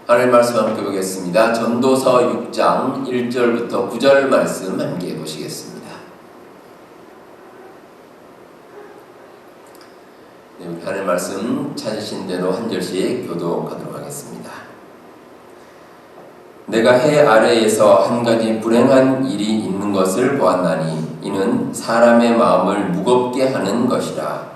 하나님 말씀 함께 보겠습니다. 전도서 6장 1절부터 9절 말씀 함께 보시겠습니다. 네, 하나님 말씀 찾으신 대로 한 절씩 교독하도록 하겠습니다. 내가 해 아래에서 한 가지 불행한 일이 있는 것을 보았나니 이는 사람의 마음을 무겁게 하는 것이라.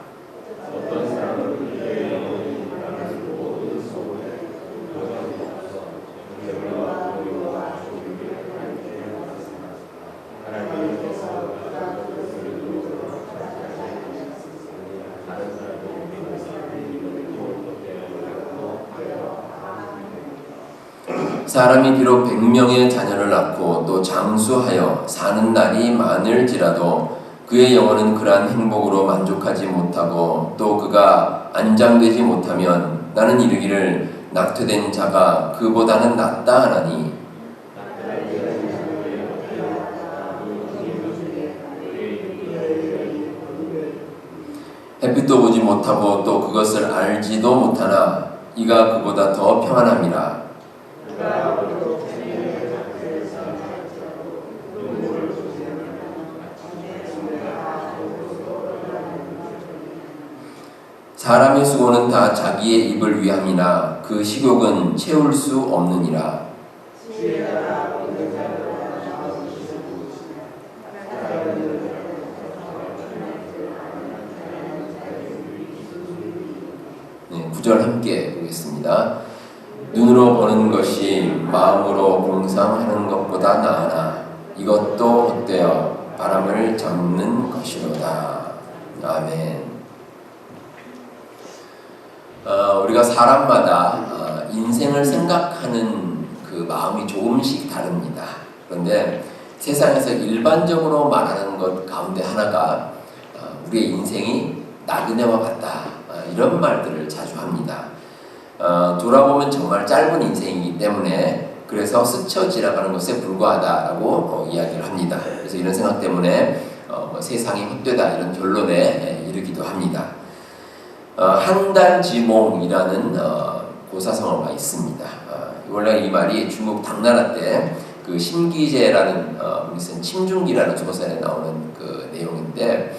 사람이 비록 100명의 자녀를 낳고 또 장수하여 사는 날이 많을지라도 그의 영혼은 그러한 행복으로 만족하지 못하고 또 그가 안장되지 못하면 나는 이르기를 낙태된 자가 그보다는 낫다 하나니 햇빛도 보지 못하고 또 그것을 알지도 못하나 이가 그보다 더 평안함이라. 사람의 수고는 다 자기의 입을 위함이나 그 식욕은 채울 수 없느니라. 네, 9절 함께 보겠습니다. 눈으로 보는 것이 마음으로 공상하는 것보다 나으나 이것도 헛되어 바람을 잡는 것이로다. 아멘. 우리가 사람마다 인생을 생각하는 그 마음이 조금씩 다릅니다. 그런데 세상에서 일반적으로 말하는 것 가운데 하나가 우리의 인생이 나그네와 같다, 이런 말들을 자주 합니다. 돌아보면 정말 짧은 인생이기 때문에 그래서 스쳐 지나가는 것에 불과하다라고 이야기를 합니다. 그래서 이런 생각 때문에 세상이 헛되다 이런 결론에 이르기도 합니다. 한단지몽이라는 고사성어가 있습니다. 원래 이 말이 중국 당나라 때 그 신기제라는 무슨 침중기라는 소설에 나오는 그 내용인데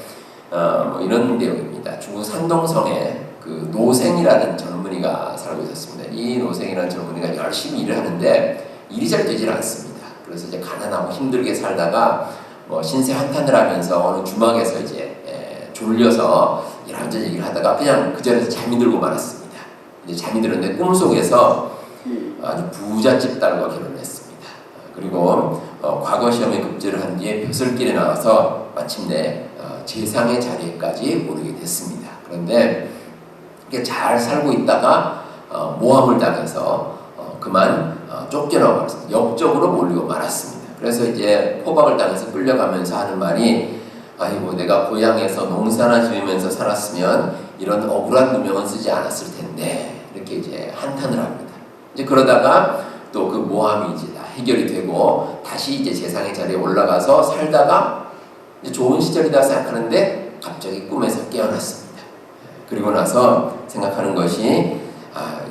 이런 내용입니다. 중국 산동성에 그 노생이라는 젊은이가 살고 있었습니다. 이 노생이라는 젊은이가 열심히 일을 하는데 일이 잘 되질 않습니다. 그래서 이제 가난하고 힘들게 살다가 신세 한탄을 하면서 어느 주막에서 이제 졸려서 이런저런 얘기를 하다가 그냥 그 자리에서 잠이 들고 말았습니다. 이제 잠이 들었는데 꿈속에서 아주 부잣집 딸과 결혼했습니다. 그리고 과거 시험에 급제를 한 뒤에 벼슬길에 나와서 마침내 재상의 자리에까지 오르게 됐습니다. 그런데 잘 살고 있다가 모함을 당해서 그만 쫓겨나고 말았습니다. 역적으로 몰리고 말았습니다. 그래서 이제 포박을 당해서 끌려가면서 하는 말이 아이고 내가 고향에서 농사나 지으면서 살았으면 이런 억울한 누명은 쓰지 않았을 텐데 이렇게 이제 한탄을 합니다. 이제 그러다가 또 그 모함이 이제 다 해결이 되고 다시 이제 재상의 자리에 올라가서 살다가 이제 좋은 시절이다 생각하는데 갑자기 꿈에서 깨어났습니다. 그리고 나서 생각하는 것이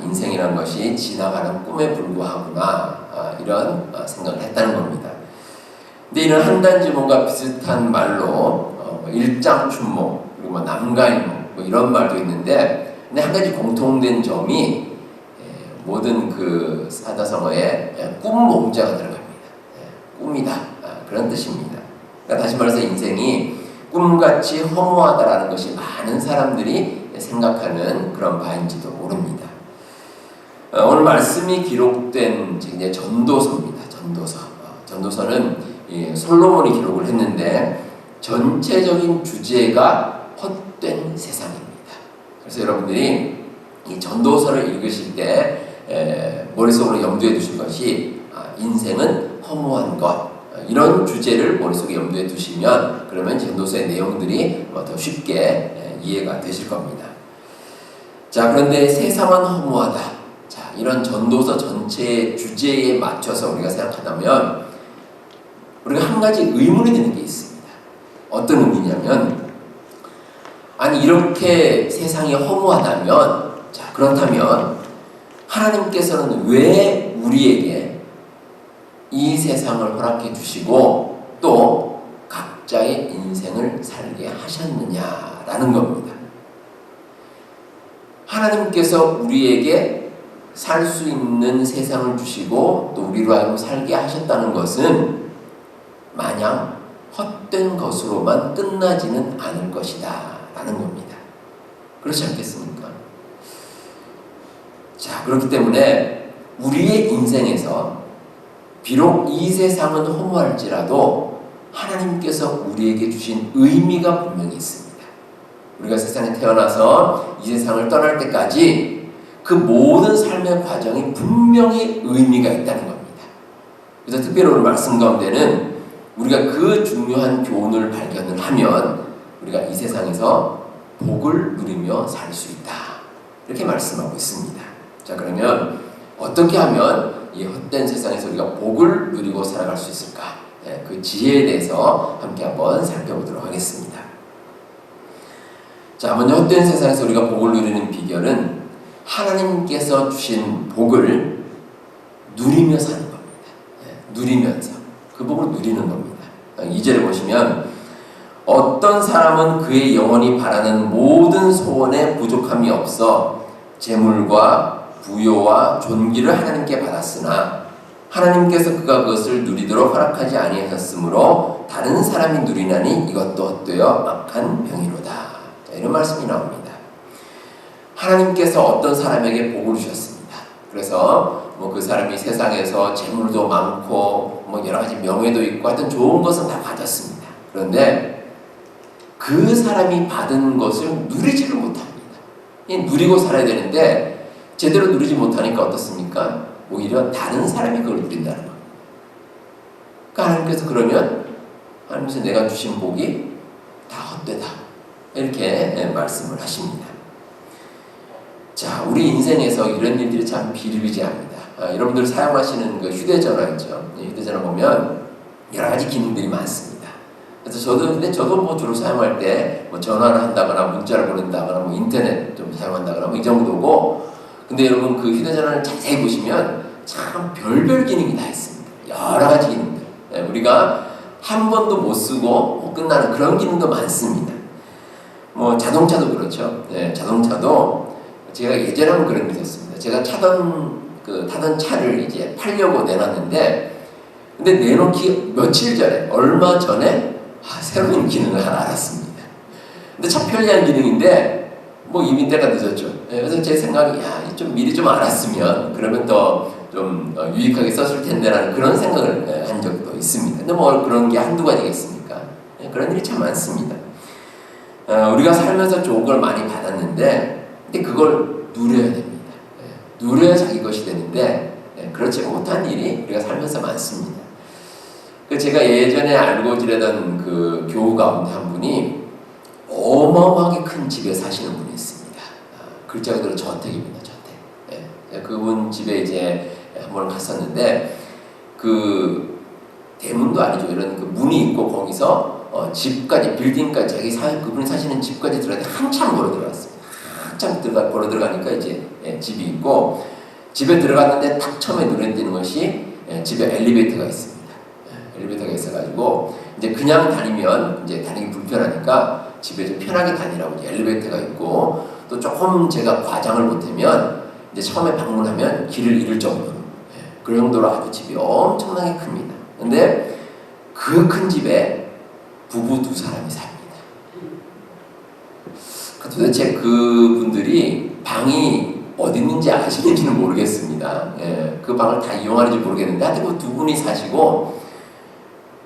인생이라는 것이 지나가는 꿈에 불과하구나, 이런 생각을 했다는 겁니다. 근데 이런 한단지몽과 비슷한 말로 일장춘몽 그리고 남가일몽 이런 말도 있는데 근데 한 가지 공통된 점이 모든 그 사자성어에 꿈몽자가 들어갑니다. 꿈이다, 그런 뜻입니다. 그러니까 다시 말해서 인생이 꿈같이 허무하다라는 것이 많은 사람들이 생각하는 그런 바인지도 모릅니다. 오늘 말씀이 기록된 이제 전도서입니다. 전도서는 솔로몬이 기록을 했는데 전체적인 주제가 헛된 세상입니다. 그래서 여러분들이 이 전도서를 읽으실 때 머릿속으로 염두에 두실 것이 인생은 허무한 것, 이런 주제를 머릿속에 염두에 두시면 그러면 전도서의 내용들이 더 쉽게 이해가 되실 겁니다. 자, 그런데 세상은 허무하다. 자, 이런 전도서 전체 주제에 맞춰서 우리가 생각한다면 우리가 한 가지 의문이 드는 게 있습니다. 어떤 의문이냐면 아니 이렇게 세상이 허무하다면 자 그렇다면 하나님께서는 왜 우리에게 이 세상을 허락해 주시고 또 각자의 인생을 살게 하셨느냐라는 겁니다. 하나님께서 우리에게 살 수 있는 세상을 주시고 또 우리로 하여금 살게 하셨다는 것은 마냥 헛된 것으로만 끝나지는 않을 것이다 라는 겁니다. 그렇지 않겠습니까? 자, 그렇기 때문에 우리의 인생에서 비록 이 세상은 허무할지라도 하나님께서 우리에게 주신 의미가 분명히 있습니다. 우리가 세상에 태어나서 이 세상을 떠날 때까지 그 모든 삶의 과정이 분명히 의미가 있다는 겁니다. 그래서 특별히 오늘 말씀 가운데는 우리가 그 중요한 교훈을 발견을 하면 우리가 이 세상에서 복을 누리며 살 수 있다. 이렇게 말씀하고 있습니다. 자, 그러면 어떻게 하면 이 헛된 세상에서 우리가 복을 누리고 살아갈 수 있을까? 그 지혜에 대해서 함께 한번 살펴보도록 하겠습니다. 자, 먼저 헛된 세상에서 우리가 복을 누리는 비결은 하나님께서 주신 복을 누리며 사는 겁니다. 누리면서 그 복을 누리는 겁니다. 2절에 보시면 어떤 사람은 그의 영혼이 바라는 모든 소원에 부족함이 없어 재물과 부요와 존귀를 하나님께 받았으나 하나님께서 그가 그것을 누리도록 허락하지 아니하셨으므로 다른 사람이 누리나니 이것도 헛되어 악한 병이로다. 자, 이런 말씀이 나옵니다. 하나님께서 어떤 사람에게 복을 주셨습니다. 그래서 그 사람이 세상에서 재물도 많고 여러 가지 명예도 있고 하여튼 좋은 것은 다 가졌습니다. 그런데 그 사람이 받은 것을 누리지를 못합니다. 누리고 살아야 되는데 제대로 누리지 못하니까 어떻습니까? 오히려 다른 사람이 그걸 누린다는 겁니다. 그러니까 하나님께서 그러면 하나님께서 내가 주신 복이 다 헛되다. 이렇게 말씀을 하십니다. 자, 우리 인생에서 이런 일들이 참 비일비재합니다. 여러분들이 사용하시는 그 휴대전화 있죠. 휴대전화 보면 여러 가지 기능들이 많습니다. 그래서 저도 주로 사용할 때 전화를 한다거나 문자를 보낸다거나 인터넷 좀 사용한다거나 이 정도고, 근데 여러분 그 휴대전화를 자세히 보시면 참 별별 기능이 다 있습니다. 여러 가지 기능들. 우리가 한 번도 못 쓰고 끝나는 그런 기능도 많습니다. 자동차도 그렇죠. 자동차도 제가 예전에는 그런 게 있었습니다. 제가 타던 차를 이제 팔려고 내놨는데, 근데 내놓기 며칠 전에, 얼마 전에 새로운 기능을 하나 알았습니다. 근데 참 편리한 기능인데 이미 때가 늦었죠. 그래서 제 생각이 좀 미리 좀 알았으면 그러면 더 좀 유익하게 썼을 텐데라는 그런 생각을 한 적도 있습니다. 근데 그런 게 한두 가지겠습니까? 그런 일이 참 많습니다. 우리가 살면서 좋은 걸 많이 받았는데 근데 그걸 누려야 됩니다. 누려야 자기 것이 되는데 그렇지 못한 일이 우리가 살면서 많습니다. 제가 예전에 알고 지내던 그 교우 가운데 한 분이 어마어마하게 큰 집에 사시는 분이 있습니다. 글자 그대로 저택입니다. 저택. 그분 집에 이제 한번 갔었는데 그 대문도 아니죠. 이런 그 문이 있고 거기서 집까지 빌딩까지 그분이 사시는 집까지 들어가는데 한참 걸어 들어갔습니다. 한참 걸어 들어가니까 이제 집이 있고, 집에 들어갔는데 딱 처음에 눈에 띄는 것이 집에 엘리베이터가 있습니다. 엘리베이터가 있어가지고 이제 그냥 다니면 이제 다니기 불편하니까 집에 좀 편하게 다니라고 이제 엘리베이터가 있고, 또 조금 제가 과장을 못하면 이제 처음에 방문하면 길을 잃을 정도로 그 정도로 아주 집이 엄청나게 큽니다. 근데 그 큰 집에 부부 두 사람이 삽니다. 도대체 그분들이 방이 어디 있는지 아시는지는 모르겠습니다. 그 방을 다 이용하는지 모르겠는데 하여튼 그 두 분이 사시고,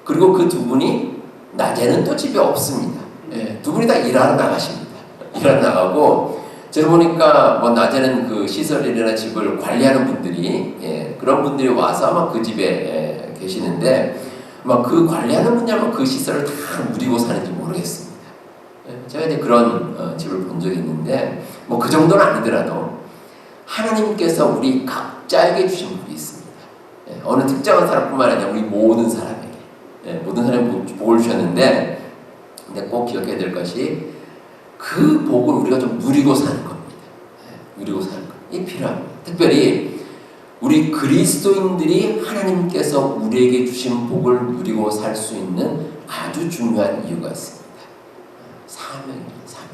그리고 그 두 분이 낮에는 또 집에 없습니다. 두 분이 다 일하러 나가십니다. 일하러 나가고, 제가 보니까 낮에는 그 시설이나 집을 관리하는 분들이 그런 분들이 와서 아마 그 집에 계시는데 그 관리하는 분이 아마 그 시설을 다 누리고 사는지 모르겠습니다. 제가 이제 그런 집을 본 적이 있는데 그 정도는 아니더라도 하나님께서 우리 각자에게 주신 복이 있습니다. 어느 특정한 사람뿐만 아니라 우리 모든 사람에게 모든 사람이 복을 주셨는데, 근데 꼭 기억해야 될 것이 그 복을 우리가 좀 누리고 사는 겁니다. 누리고 사는 것. 이게 필요합니다. 특별히 우리 그리스도인들이 하나님께서 우리에게 주신 복을 누리고 살 수 있는 아주 중요한 이유가 있습니다. 사명입니다. 사명.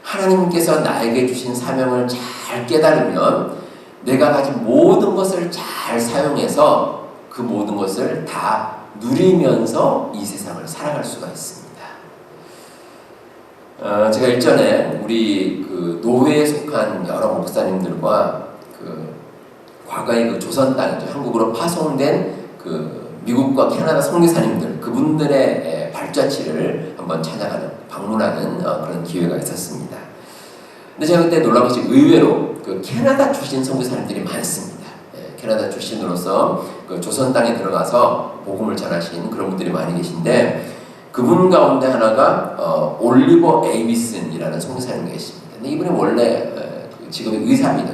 하나님께서 나에게 주신 사명을 잘 깨달으면 내가 가진 모든 것을 잘 사용해서 그 모든 것을 다 누리면서 이 세상을 살아갈 수가 있습니다. 제가 일전에 우리 그 노회에 속한 여러 목사님들과 그 과거의 그 조선 땅이죠. 한국으로 파송된 그 미국과 캐나다 선교사님들 그분들의 발자취를 한번 찾아가는 방문하는 그런 기회가 있었습니다. 근데 제가 그때 놀라운 것이 의외로 그 캐나다 출신 선교사님들이 많습니다. 캐나다 출신으로서 그 조선 땅에 들어가서 복음을 전하신 그런 분들이 많이 계신데 그분 가운데 하나가 올리버 에이비슨이라는 선교사님이 계십니다. 근데 이분이 원래 직업이 의사입니다.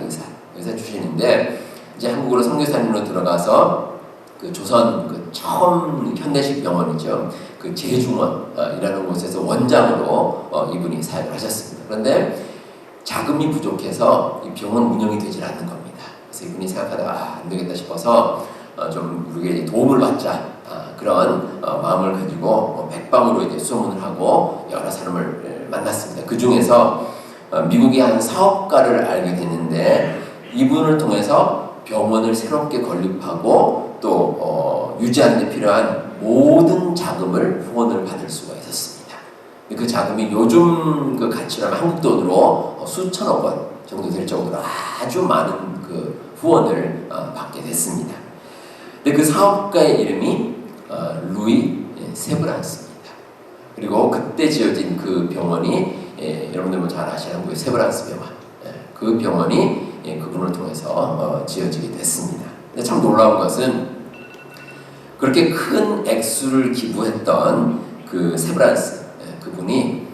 의사 출신인데 이제 한국으로 선교사님으로 들어가서 그 조선 그 처음 현대식 병원이죠. 그 제중원이라는 곳에서 원장으로 이분이 사역을 하셨습니다. 그런데 자금이 부족해서 이 병원 운영이 되질 않는 겁니다. 그래서 이분이 생각하다가 안 되겠다 싶어서 좀 우리에게 도움을 받자 그런 마음을 가지고 백방으로 이제 수소문을 하고 여러 사람을 만났습니다. 그 중에서 미국의 한 사업가를 알게 됐는데 이분을 통해서 병원을 새롭게 건립하고 또 유지하는 데 필요한 모든 자금을 후원을 받을 수가 있었습니다. 그 자금이 요즘 그 가치로 한국 돈으로 수천억 원 정도 될 정도로 아주 많은 그 후원을 받게 됐습니다. 근데 그 사업가의 이름이 루이 세브란스입니다. 그리고 그때 지어진 그 병원이 여러분들 뭐 잘 아시는 한국의 세브란스 병원 그 병원이 그분을 통해서 지어지게 됐습니다. 근데 참 놀라운 것은 그렇게 큰 액수를 기부했던 그 세브란스 그분이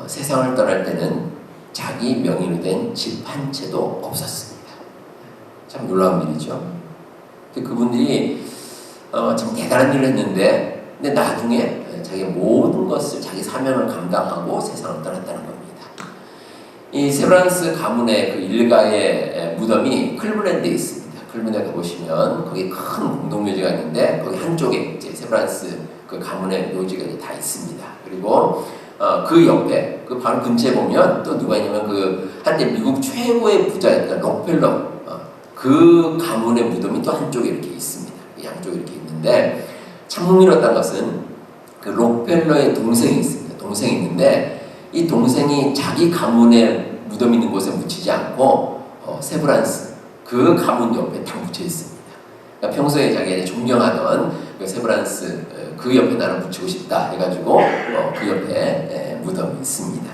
세상을 떠날 때는 자기 명의로 된 집 한 채도 없었습니다. 참 놀라운 일이죠. 근데 그분들이 참 대단한 일을 했는데 근데 나중에 자기 모든 것을 자기 사명을 감당하고 세상을 떠났다는 겁니다. 이 세브란스 가문의 그 일가의 무덤이 클브랜드에 있습니다. 클브랜드에 가보시면 거기 큰 공동묘지가 있는데 거기 한쪽에 이제 세브란스 그 가문의 묘지가 이제 다 있습니다. 그리고 그 옆에 그 바로 근처에 보면 또 누가 있냐면 그 한때 미국 최고의 부자였던 록펠러 그 가문의 무덤이 또 한쪽에 이렇게 있습니다. 양쪽에 이렇게 있는데 참 흥미로웠던 것은 그 록펠러의 동생이 있습니다. 동생이 있는데 이 동생이 자기 가문의 무덤 있는 곳에 묻히지 않고 세브란스 그 가문 옆에 딱 묻혀 있습니다. 그러니까 평소에 자기가 존경하던 그 세브란스 그 옆에 나를 묻히고 싶다 해가지고 그 옆에 무덤이 있습니다.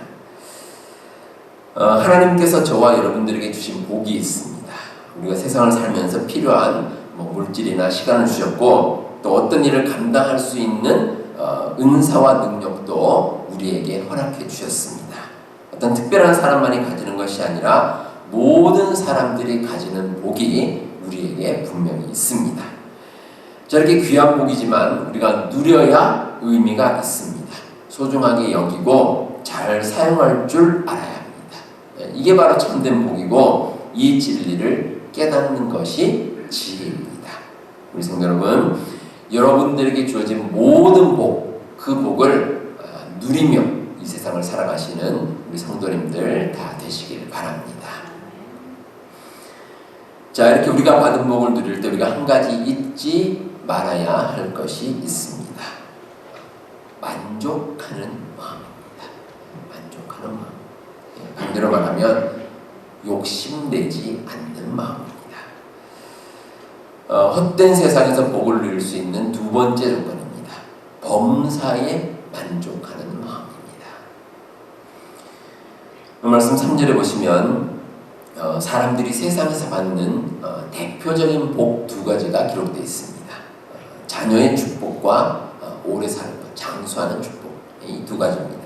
하나님께서 저와 여러분들에게 주신 복이 있습니다. 우리가 세상을 살면서 필요한 물질이나 시간을 주셨고 또 어떤 일을 감당할 수 있는 은사와 능력도 우리에게 허락해 주셨습니다. 어떤 특별한 사람만이 가지는 것이 아니라 모든 사람들이 가지는 복이 우리에게 분명히 있습니다. 저렇게 귀한 복이지만 우리가 누려야 의미가 있습니다. 소중하게 여기고 잘 사용할 줄 알아야 합니다. 이게 바로 참된 복이고 이 진리를 깨닫는 것이 지혜입니다. 우리 성도 여러분, 여러분들에게 주어진 모든 복, 그 복을 누리며 이 세상을 살아가시는 우리 성도님들 다 되시길 바랍니다. 자, 이렇게 우리가 받은 복을 누릴 때 우리가 한 가지 잊지 말아야 할 것이 있습니다. 만족하는 마음입니다. 만족하는 마음. 반대로 말하면 욕심내지 않는 마음입니다. 헛된 세상에서 복을 누릴 수 있는 두 번째 조건입니다. 범사에 만족하는 마음입니다. 말씀 3절에 보시면 사람들이 세상에서 받는 대표적인 복 두 가지가 기록되어 있습니다. 자녀의 축복과 오래 사는 것, 장수하는 축복, 이 두 가지입니다.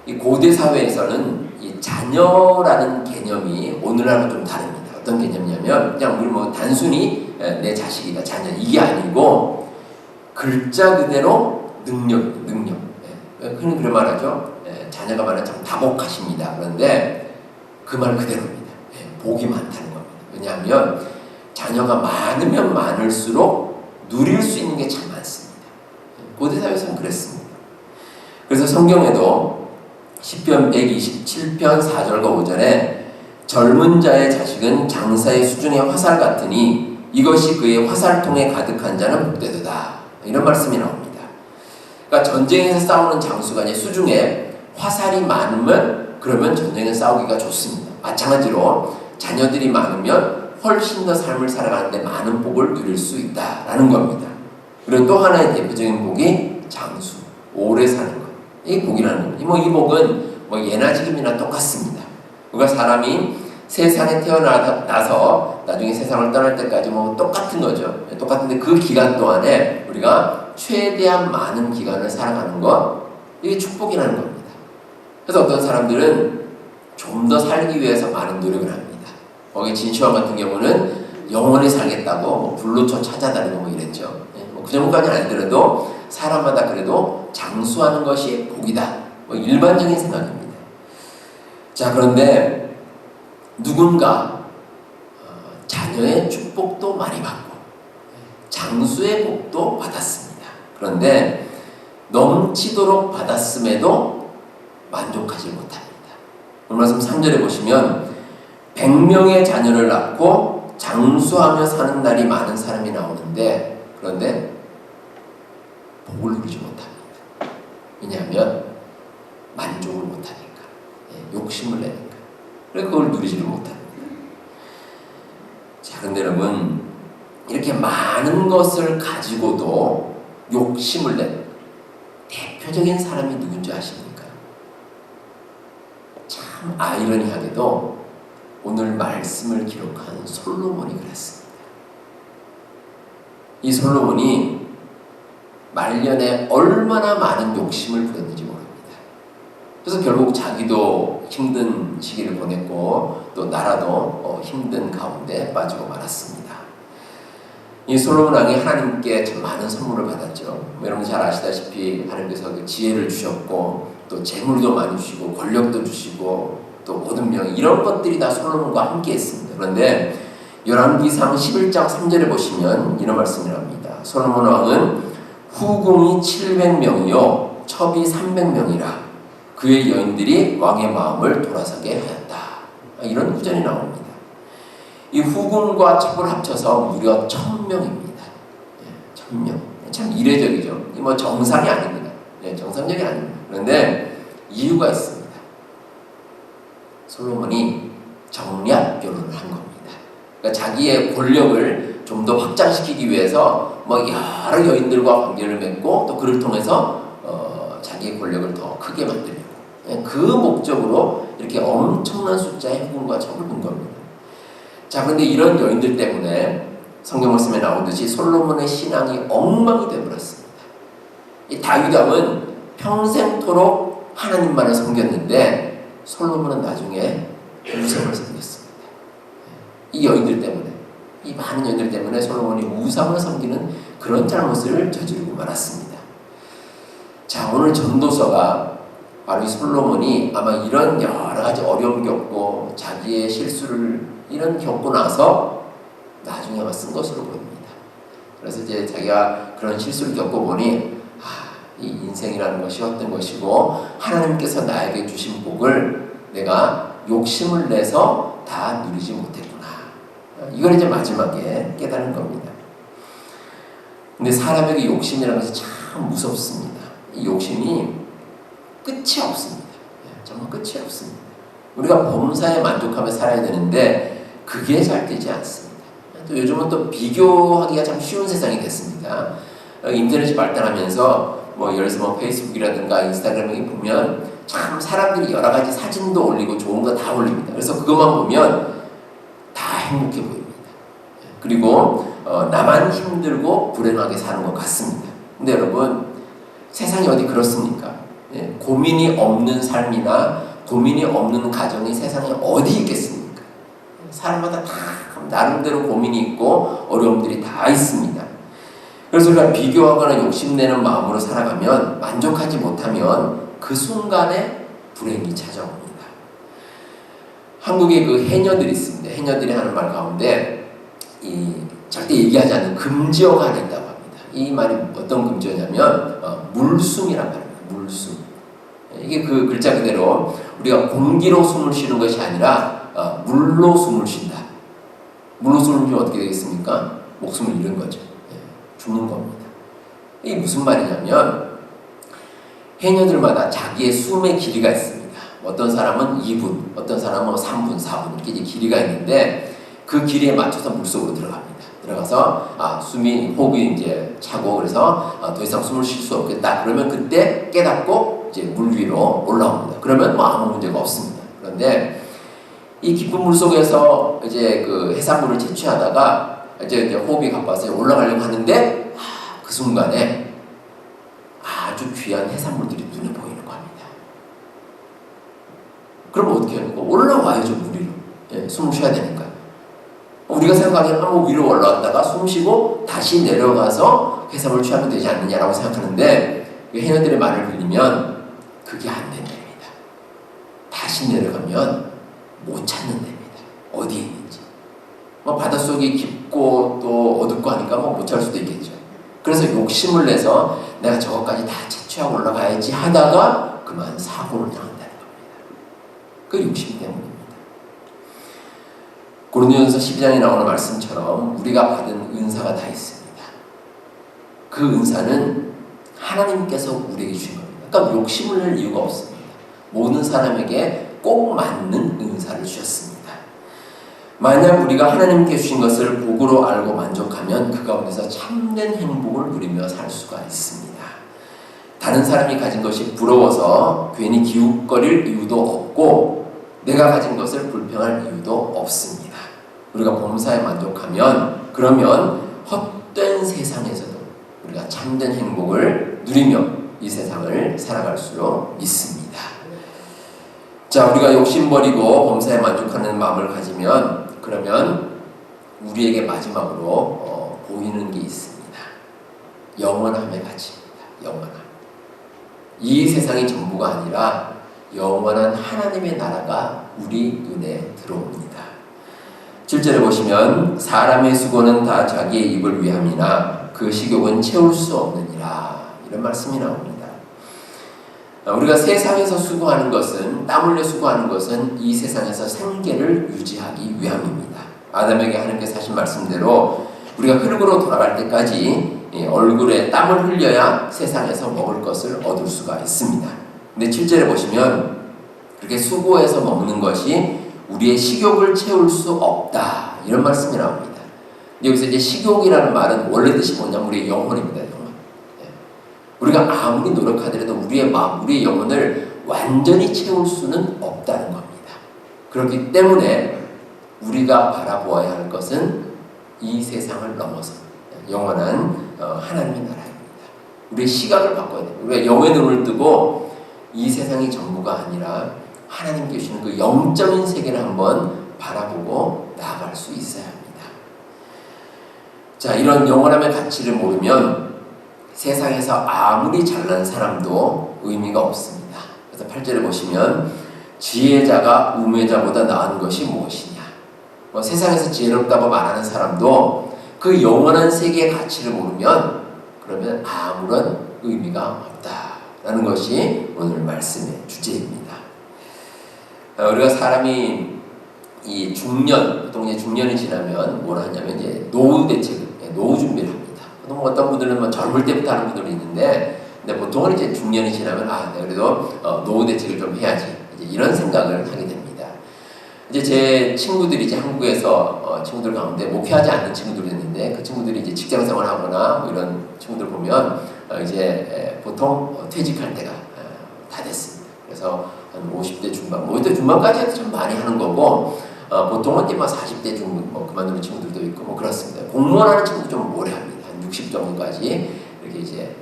이 고대 사회에서는 이 자녀라는 개념이 오늘날과 좀 다릅니다. 어떤 개념이냐면 그냥 우리 뭐 단순히 내 자식이다, 자녀 이게 아니고 글자 그대로 능력. 흔히 그런 말하죠. 자녀가 말하면 참 다복하십니다. 그런데 그 말 그대로입니다. 복이 많다는 겁니다. 왜냐하면 자녀가 많으면 많을수록 누릴 수 있는 게 참 많습니다. 고대사회에서는 그랬습니다. 그래서 성경에도 시편 127편 4절과 5절에 젊은 자의 자식은 장사의 수중의 화살 같으니 이것이 그의 화살통에 가득한 자는 복되도다. 이런 말씀이 나옵니다. 그러니까 전쟁에서 싸우는 장수가 이제 수중에 화살이 많으면 그러면 전쟁에 싸우기가 좋습니다. 마찬가지로 자녀들이 많으면 훨씬 더 삶을 살아가는데 많은 복을 누릴 수 있다라는 겁니다. 그리고 또 하나의 대표적인 복이 장수, 오래 사는 것. 이 복이라는 겁니다. 이 복은 예나 지금이나 똑같습니다. 그러니까 사람이 세상에 태어나서 나중에 세상을 떠날 때까지 똑같은 거죠. 똑같은데 그 기간 동안에 우리가 최대한 많은 기간을 살아가는 것, 이게 축복이라는 겁니다. 그래서 어떤 사람들은 좀 더 살기 위해서 많은 노력을 합니다. 거기 진시황 같은 경우는 영원히 살겠다고 불로초 찾아다니고 이랬죠. 그 정도까지는 아니더라도 사람마다 그래도 장수하는 것이 복이다. 일반적인 생각입니다. 자, 그런데 누군가 자녀의 축복도 많이 받고 장수의 복도 받았습니다. 그런데 넘치도록 받았음에도 만족하지 못합니다. 오늘 말씀 3절에 보시면 100명의 자녀를 낳고 장수하며 사는 날이 많은 사람이 나오는데 그런데 복을 누리지 못합니다. 왜냐하면 만족을 못하니까, 욕심을 내니까. 그래서 그걸 누리지를 못합니다. 자, 그런데 여러분, 이렇게 많은 것을 가지고도 욕심을 낸 대표적인 사람이 누군지 아십니까? 참 아이러니하게도 오늘 말씀을 기록한 솔로몬이 그랬습니다. 이 솔로몬이 말년에 얼마나 많은 욕심을 부렸는지 모릅니다. 그래서 결국 자기도 힘든 시기를 보냈고 또 나라도 힘든 가운데 빠지고 말았습니다. 이 솔로몬 왕이 하나님께 참 많은 선물을 받았죠. 여러분 잘 아시다시피 하나님께서 그 지혜를 주셨고 또 재물도 많이 주시고 권력도 주시고 또 모든 명예 이런 것들이 다 솔로몬과 함께 했습니다. 그런데 열왕기상 11장 3절에 보시면 이런 말씀이 나옵니다. 솔로몬 왕은 후궁이 700명이요 첩이 300명이라 그의 여인들이 왕의 마음을 돌아서게 하였다. 이런 구절이 나옵니다. 이 후궁과 첩을 합쳐서 무려 1000명입니다. 1000명. 참 이례적이죠. 정상이 아닙니다. 정상적이 아닙니다. 그런데 이유가 있습니다. 솔로몬이 정략 결혼을 한 겁니다. 그러니까 자기의 권력을 좀 더 확장시키기 위해서 여러 여인들과 관계를 맺고 또 그를 통해서 자기의 권력을 더 크게 만들려고 그 목적으로 이렇게 엄청난 숫자의 후궁과 첩을 둔 겁니다. 자, 그런데 이런 여인들 때문에 성경 말씀에 나오듯이 솔로몬의 신앙이 엉망이 되어버렸습니다. 이 다윗 왕은 평생토록 하나님만을 섬겼는데 솔로몬은 나중에 우상을 섬겼습니다. 이 여인들 때문에, 이 많은 여인들 때문에 솔로몬이 우상을 섬기는 그런 잘못을 저지르고 말았습니다. 자, 오늘 전도서가 바로 이 솔로몬이 아마 이런 여러 가지 어려움 겪고 자기의 실수를 이런 겪고 나서 나중에 아마 쓴 것으로 보입니다. 그래서 이제 자기가 그런 실수를 겪어보니 이 인생이라는 것이 어떤 것이고 하나님께서 나에게 주신 복을 내가 욕심을 내서 다 누리지 못했구나. 이걸 이제 마지막에 깨달은 겁니다. 근데 사람에게 욕심이라는 것이 참 무섭습니다. 이 욕심이 끝이 없습니다. 정말 끝이 없습니다. 우리가 범사에 만족하며 살아야 되는데 그게 잘 되지 않습니다. 또 요즘은 또 비교하기가 참 쉬운 세상이 됐습니다. 인터넷이 발달하면서 예를 들어서 페이스북이라든가 인스타그램에 보면 참 사람들이 여러 가지 사진도 올리고 좋은 거 다 올립니다. 그래서 그것만 보면 다 행복해 보입니다. 그리고 나만 힘들고 불행하게 사는 것 같습니다. 근데 여러분 세상이 어디 그렇습니까? 고민이 없는 삶이나 고민이 없는 가정이 세상에 어디 있겠습니까? 사람마다 다 나름대로 고민이 있고 어려움들이 다 있습니다. 그래서 우리가 비교하거나 욕심내는 마음으로 살아가면 만족하지 못하면 그 순간에 불행이 찾아옵니다. 한국에 그 해녀들이 있습니다. 해녀들이 하는 말 가운데 절대 얘기하지 않는 금지어가 하나 있다고 합니다. 이 말이 어떤 금지어냐면 물숨이란 말입니다. 물숨. 이게 그 글자 그대로 우리가 공기로 숨을 쉬는 것이 아니라 물로 숨을 쉰다. 물로 숨을 쉬면 어떻게 되겠습니까? 목숨을 잃은 거죠. 죽는 겁니다. 이게 무슨 말이냐면 해녀들마다 자기의 숨의 길이가 있습니다. 어떤 사람은 2분, 어떤 사람은 3분, 4분 이렇게 이제 길이가 있는데 그 길이에 맞춰서 물속으로 들어갑니다. 들어가서 호흡이 이제 차고 그래서 더 이상 숨을 쉴 수 없겠다. 그러면 그때 깨닫고 이제 물 위로 올라옵니다. 그러면 아무 문제가 없습니다. 그런데 이 깊은 물 속에서 이제 그 해산물을 채취하다가 이제 호흡이 가빠서 올라가려고 하는데 그 순간에 아주 귀한 해산물들이 눈에 보이는 겁니다. 그럼 어떻게 하는 거? 올라와야죠, 물 위로. 숨을 쉬어야 되니까. 우리가 생각하기에는 위로 올라왔다가 숨 쉬고 다시 내려가서 해산물을 취하면 되지 않느냐라고 생각하는데 해녀들의 말을 빌리면 그게 안 된답니다. 다시 내려가면 못 찾는 됩니다. 어디에 있는지. 바닷속이 깊고 또 어둡고 하니까 못 찾을 수도 있겠죠. 그래서 욕심을 내서 내가 저것까지 다 채취하고 올라가야지 하다가 그만 사고를 당한다는 겁니다. 그 욕심 때문입니다. 고린도전서 12장에 나오는 말씀처럼 우리가 받은 은사가 다 있습니다. 그 은사는 하나님께서 우리에게 주신 겁니다. 그러니까 욕심을 낼 이유가 없습니다. 모든 사람에게 꼭 맞는 은사를 주셨습니다. 만약 우리가 하나님께 주신 것을 복으로 알고 만족하면 그 가운데서 참된 행복을 누리며 살 수가 있습니다. 다른 사람이 가진 것이 부러워서 괜히 기웃거릴 이유도 없고 내가 가진 것을 불평할 이유도 없습니다. 우리가 범사에 만족하면 그러면 헛된 세상에서도 우리가 참된 행복을 누리며 이 세상을 살아갈 수 있습니다. 자, 우리가 욕심버리고 범사에 만족하는 마음을 가지면 그러면 우리에게 마지막으로 보이는 게 있습니다. 영원함의 가치입니다. 영원함. 이 세상이 전부가 아니라 영원한 하나님의 나라가 우리 눈에 들어옵니다. 7절에 보시면 사람의 수고는 다 자기의 입을 위함이나 그 식욕은 채울 수 없느니라. 이런 말씀이 나옵니다. 우리가 세상에서 수고하는 것은 땀 흘려 수고하는 것은 이 세상에서 생계를 유지하기 위함입니다. 아담에게 하나님께서 하신 말씀대로 우리가 흙으로 돌아갈 때까지 얼굴에 땀을 흘려야 세상에서 먹을 것을 얻을 수가 있습니다. 근데 7절에 보시면 그렇게 수고해서 먹는 것이 우리의 식욕을 채울 수 없다. 이런 말씀이 나옵니다. 여기서 이제 식욕이라는 말은 원래 뜻이 뭐냐면 우리의 영혼입니다. 영혼. 우리가 아무리 노력하더라도 우리의 마음, 우리의 영혼을 완전히 채울 수는 없다는 겁니다. 그렇기 때문에 우리가 바라보아야 할 것은 이 세상을 넘어서 영원한 하나님의 나라입니다. 우리의 시각을 바꿔야 됩니다. 우리가 영의 눈을 뜨고 이 세상이 전부가 아니라 하나님께 주시는 그 영적인 세계를 한번 바라보고 나아갈 수 있어야 합니다. 자, 이런 영원함의 가치를 모르면 세상에서 아무리 잘난 사람도 의미가 없습니다. 그래서 8절에 보시면 지혜자가 우매자보다 나은 것이 무엇이냐. 세상에서 지혜롭다고 말하는 사람도 그 영원한 세계의 가치를 모르면 그러면 아무런 의미가 없다라는 것이 오늘 말씀의 주제입니다. 우리가 사람이 이 중년, 보통 이제 중년이 지나면 뭘 하냐면 이제 노후 대책을, 노후 준비를 합니다. 어떤 분들은 젊을 때부터 하는 분들이 있는데, 근데 보통은 이제 중년이 지나면 내가 그래도 노후 대책을 좀 해야지 이제 이런 생각을 하게 됩니다. 이제 제 친구들이 이제 한국에서 친구들 가운데 목회하지 않는 친구들이 있는데 그 친구들이 이제 직장 생활하거나 뭐 이런 친구들 보면 이제 보통 퇴직할 때가 다 됐습니다. 그래서 한 50대 중반, 50대 중반까지 좀 많이 하는 거고, 보통은 이제 40대 중반 그만두는 친구들도 있고 뭐 그렇습니다. 공무원 하는 친구도 좀 오래 합니다. 한 60 정도까지 이렇게 이제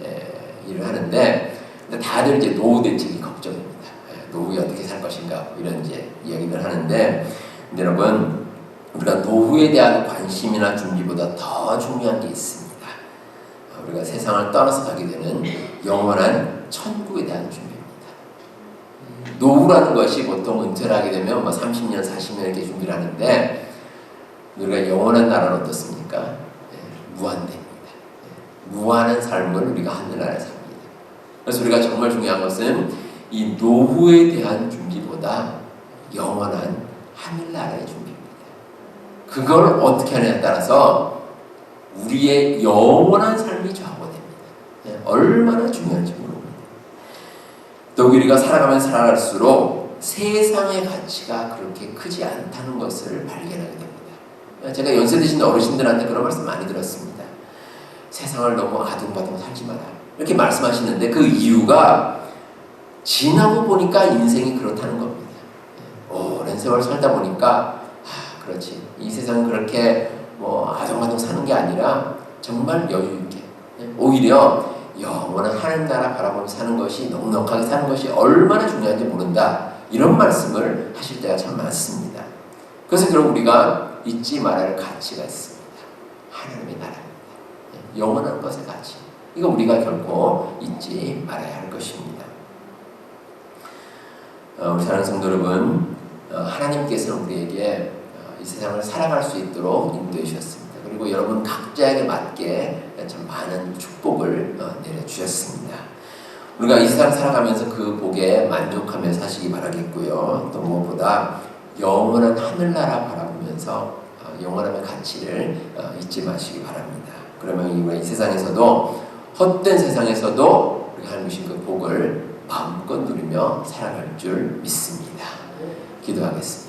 일을 하는데, 근데 다들 이제 노후 대책이 걱정입니다. 노후에 어떻게 살 것인가 이런 이제 이야기를 하는데, 근데 여러분 우리가 노후에 대한 관심이나 준비보다 더 중요한 게 있습니다. 우리가 세상을 떠나서 가게 되는 영원한 천국에 대한 준비입니다. 노후라는 것이 보통 은퇴를 하게 되면 뭐 30년, 40년 이렇게 준비를 하는데 우리가 영원한 나라는 어떻습니까? 무한대입니다. 무한한 삶을 우리가 하늘나라에 삽니다. 그래서 우리가 정말 중요한 것은 이 노후에 대한 준비보다 영원한 하늘나라의 준비입니다. 그걸 어떻게 하느냐에 따라서 우리의 영원한 삶이 좌우됩니다. 얼마나 중요한지 모릅니다. 또 우리가 살아가면서 살아갈수록 세상의 가치가 그렇게 크지 않다는 것을 발견하게 됩니다. 제가 연세 드신 어르신들한테 그런 말씀 많이 들었습니다. 세상을 너무 아둥바둥 살지 마라 이렇게 말씀하시는데 그 이유가 지나고 보니까 인생이 그렇다는 겁니다. 오랜 세월 살다 보니까 그렇지 이 세상은 그렇게 뭐 아둥바둥 사는 게 아니라 정말 여유 있게 오히려 영원한 하늘나라 바라보며 사는 것이 넉넉하게 사는 것이 얼마나 중요한지 모른다 이런 말씀을 하실 때가 참 많습니다. 그래서 그럼 우리가 잊지 말아야 할 가치가 있습니다. 하나님의 나라입니다. 영원한 것의 가치 이거 우리가 결코 잊지 말아야 할 것입니다. 우리 사랑하는 성도 여러분, 하나님께서는 우리에게 이 세상을 살아갈 수 있도록 인도해 주셨습니다. 그리고 여러분 각자에게 맞게 참 많은 축복을 내려주셨습니다. 우리가 이 세상 살아가면서 그 복에 만족하며 사시기 바라겠고요. 또 무엇보다 영원한 하늘나라 바라보면서 영원함의 가치를 잊지 마시기 바랍니다. 그러면 우리가 이 세상에서도 헛된 세상에서도 우리가 하나님 주신 그 복을 마음껏 누리며 살아갈 줄 믿습니다. 기도하겠습니다.